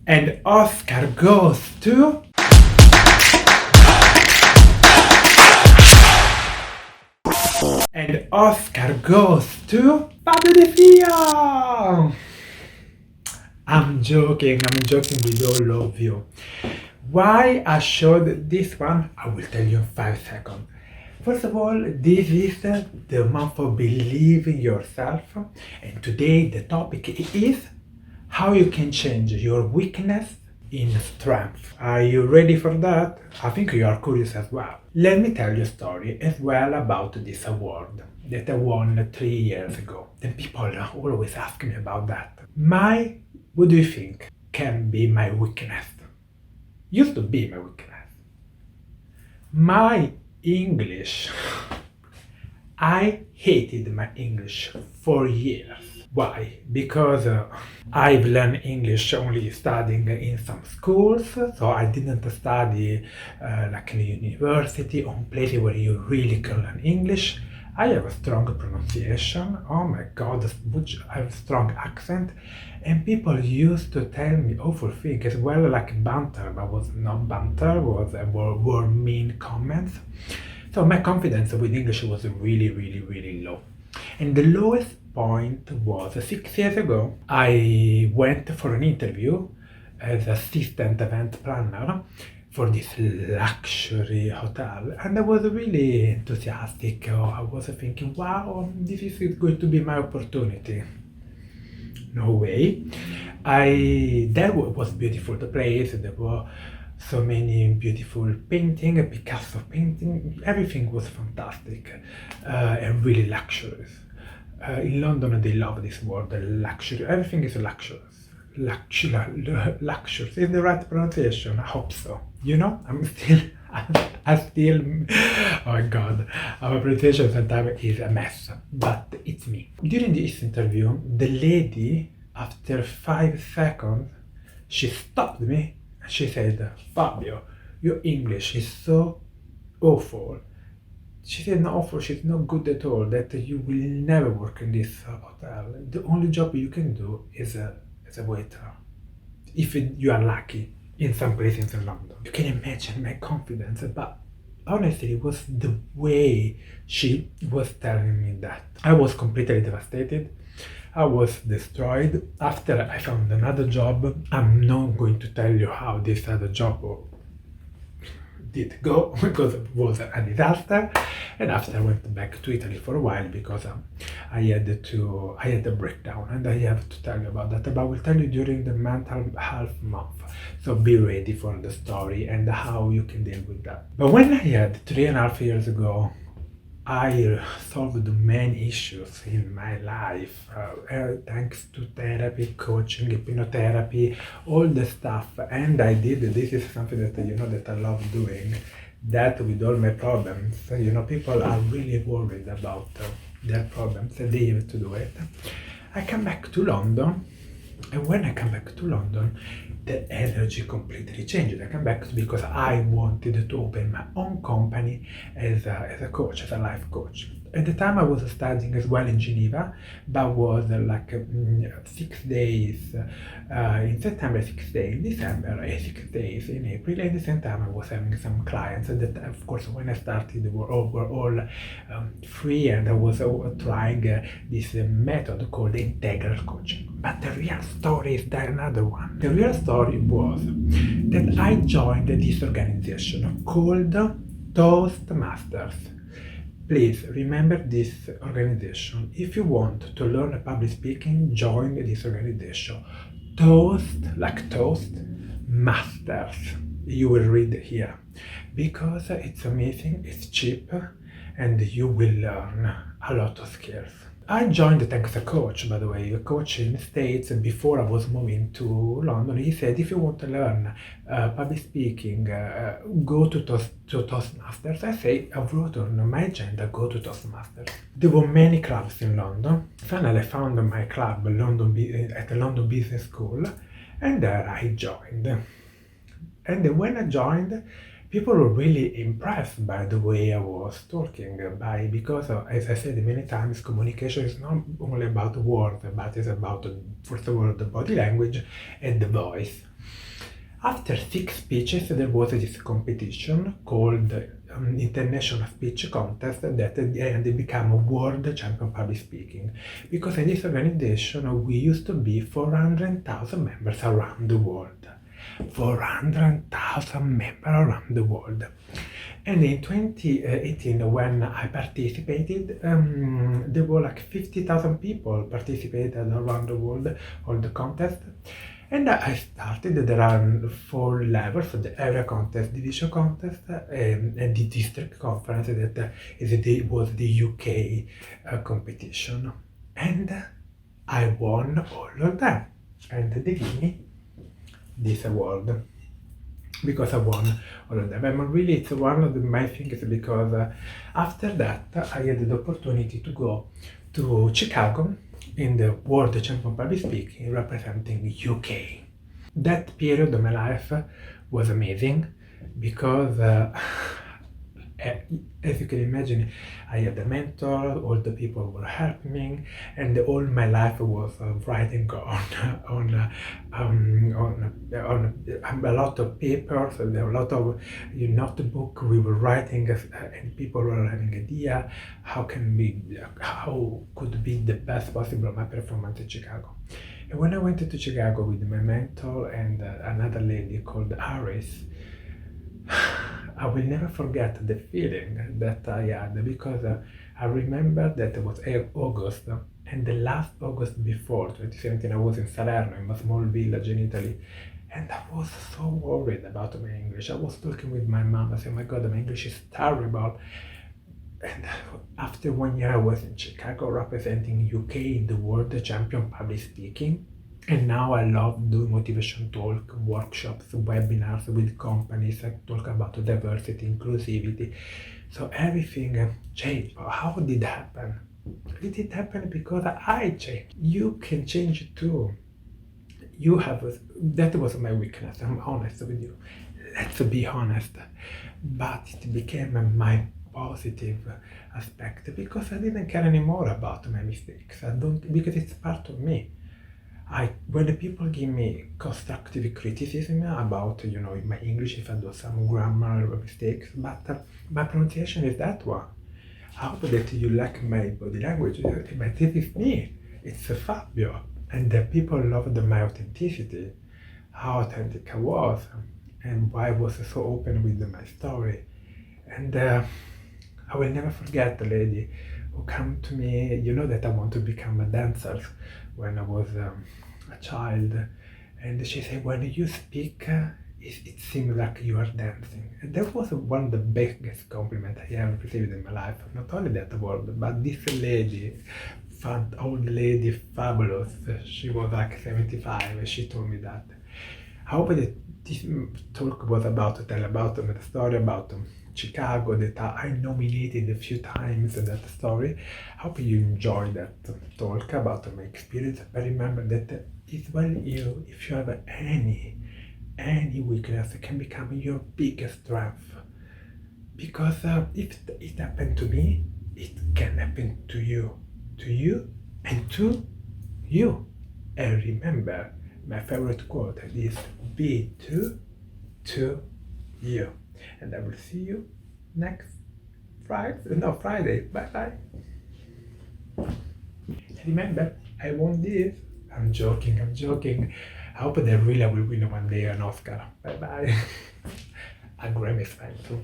And Oscar goes to... And Oscar goes to Fabio. I'm joking with all of you. Why I showed this one, I will tell you in 5 seconds. First of all, this is the month of believing yourself, and today the topic is how you can change your weakness in strength. Are you ready for that? I think you are curious as well. Let me tell you a story as well about this award that I won 3 years ago. And people always ask me about that. What do you think can be my weakness? Used to be my weakness. My English. I hated my English for years. Why? Because I've learned English only studying in some schools, so I didn't study like in a university or places where you really can learn English. I have a strong pronunciation, oh my god, I have a strong accent, and people used to tell me awful things as well, like banter, but was not banter, were mean comments. So my confidence with English was really low. And the lowest point was 6 years ago. I went for an interview as assistant event planner for this luxury hotel, and I was really enthusiastic. I was thinking, wow, this is going to be my opportunity. No way. That was beautiful, the place. There were so many beautiful painting, Picasso painting, everything was fantastic and really luxurious. In London they love this word, luxury, everything is luxurious. Luxurious is the right pronunciation, I hope so. You know, I still, oh my god, our pronunciation sometimes is a mess, but it's me. During this interview, the lady, after 5 seconds, she stopped me. She said, Fabio, your English is so awful. She said, not awful, she's not good at all, that you will never work in this hotel. The only job you can do is as a waiter. If you are lucky, in some places in London. You can imagine my confidence, but honestly, it was the way she was telling me that. I was completely devastated. I was destroyed. After I found another job, I'm not going to tell you how this other job did go because it was a disaster. And after I went back to Italy for a while because I had a breakdown, and I have to tell you about that. But I will tell you during the mental health month. So be ready for the story and how you can deal with that. But when I had 3.5 years ago, I solved many issues in my life thanks to therapy, coaching, hypnotherapy, all the stuff. And I did, this is something that that I love doing, that with all my problems. People are really worried about their problems and they have to do it. I come back to London, and when I come back to London, the energy completely changed. I come back because I wanted to open my own company as a coach, as a life coach. At the time I was studying as well in Geneva, but was like 6 days in September, 6 days in December, 6 days in April. At the same time I was having some clients that, of course, when I started they were all free, and I was trying this method called integral coaching. But the real story is there another one. The real story was that I joined this organization called Toastmasters. Please remember this organization. If you want to learn public speaking, join this organization. Toast, like toast, masters. You will read here because it's amazing, it's cheap, and you will learn a lot of skills. I joined thanks to a coach, by the way, a coach in the States. Before I was moving to London, he said, if you want to learn public speaking, go to Toastmasters. I say, I wrote on my agenda, go to Toastmasters. There were many clubs in London. Finally, I found my club at the London Business School, and there I joined. And when I joined, people were really impressed by the way I was talking, because as I said many times, communication is not only about words, but it's about, first of all, the body language and the voice. After 6 speeches, there was this competition called International Speech Contest that at the end became a World Champion Public Speaking, because in this organization we used to be 400,000 members around the world. 400,000 members around the world. And in 2018, when I participated, there were like 50,000 people participated around the world on the contest. And I started, there are 4 levels, the area contest, division contest, and the district conference that was the UK competition. And I won all of them. And they gave me this award because I won all of them. And really, it's one of my things, because after that I had the opportunity to go to Chicago in the World Champion Public Speaking representing UK. That period of my life was amazing because as you can imagine, I had a mentor, all the people were helping me, and all my life was writing on a lot of papers, and a lot of notebook. We were writing, and people were having idea how could be the best possible my performance in Chicago. And when I went to Chicago with my mentor and another lady called Iris, I will never forget the feeling that I had, because I remember that it was August, and the last August before 2017 I was in Salerno, in a small village in Italy, and I was so worried about my English. I was talking with my mom, I said, oh my God, my English is terrible. And after 1 year I was in Chicago representing UK in the World Champion Public Speaking. And now I love doing motivation talk, workshops, webinars with companies. I talk about diversity, inclusivity. So everything changed. But how did it happen? It did happen because I changed. You can change too. That was my weakness, I'm honest with you. Let's be honest. But it became my positive aspect because I didn't care anymore about my mistakes. Because it's part of me. When the people give me constructive criticism about, my English, if I do some grammar mistakes, but my pronunciation is that one. I hope that you like my body language, but this is me. It's Fabio, and the people loved my authenticity, how authentic I was, and why I was so open with my story. And I will never forget the lady who came to me, that I want to become a dancer when I was a child, and she said, when you speak, it seems like you are dancing. And that was one of the biggest compliments I ever received in my life. Not only that award, but this lady, old lady, fabulous, she was like 75, and she told me that. I hope that this talk was about to tell about the story about Chicago that I nominated a few times in that story. I hope you enjoyed that talk about my experience. But remember that it's when if you have any weakness, it can become your biggest strength. Because if it happened to me, it can happen to you, and to you. And remember, my favorite quote is be true to you. And I will see you next Friday. Bye. Remember, I won this. I'm joking. I hope that really I will win one day an Oscar. Bye. A Grammy fan too.